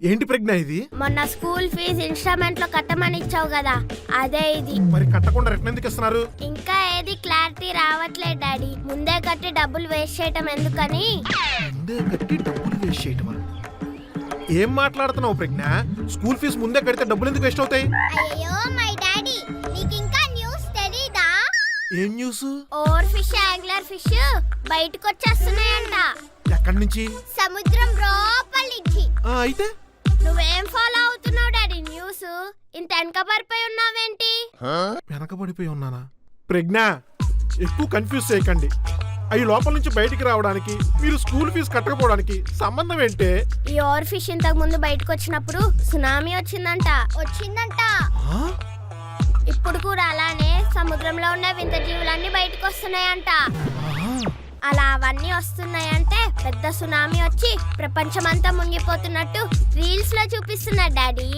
ఏంటి ప్రజ్ఞ ఇది? మొన్న స్కూల్ ఫీజు ఇన్స్టాల్మెంట్ లో కట్టమని ఇచ్చావు కదా, అదే ఇది. మరి కట్టకుండా రిటర్న్ ఎందుకు ఇస్తున్నారు? ఇంకా ఏది క్లారిటీ రావట్లేదు డాడీ. ముందే కట్టి డబ్బులు వేస్ట్ చేయటం ఎందుకని. ముందే కట్టి డబ్బులు వేస్ట్ చేయటమా? ఏం మాట్లాడుతున్నావు ప్రజ్ఞ? స్కూల్ ఫీజు ముందే కడితే డబ్బులు ఎందుకు వేస్ట్ అవుతాయి? అయ్యో మై డాడీ, నీకు ఇంకా న్యూస్ తెలీదా? ఏం news? Over fish, angler fish బయటకు వచ్చేస్తున్నాయంట. ఎక్కడి నుంచి? సముద్రం లోపల నుంచి. అయితే నువ్వేం ఫాలో అవుతున్నావు డాడీ న్యూస్? ఇంత వెనకబడిపోయి ఉన్నావేంటి? వెనకబడిపోయి ఉన్నానా? ప్రజ్ఞ, ఎక్కువ కన్ఫ్యూజ్ చేయకండి. అవి లోపల నుంచి బయటికి రావడానికి, మీరు స్కూల్ ఫీజు కట్టకపోవడానికి సంబంధం ఏంటే? ఈ ఓవర్ ఫిష్ ఇంతకు ముందు బయటకు వచ్చినప్పుడు సునామీ వచ్చిందంట. ఇప్పుడు కూడా అలానే సముద్రంలో ఉన్న వింత జీవులన్నీ బయటకు వస్తున్నాయంట. అలా అవన్నీ వస్తున్నాయంటే పెద్ద సునామీ వచ్చి ప్రపంచమంతా మునిగిపోతున్నట్టు రీల్స్ లో చూపిస్తున్నారు డాడీ.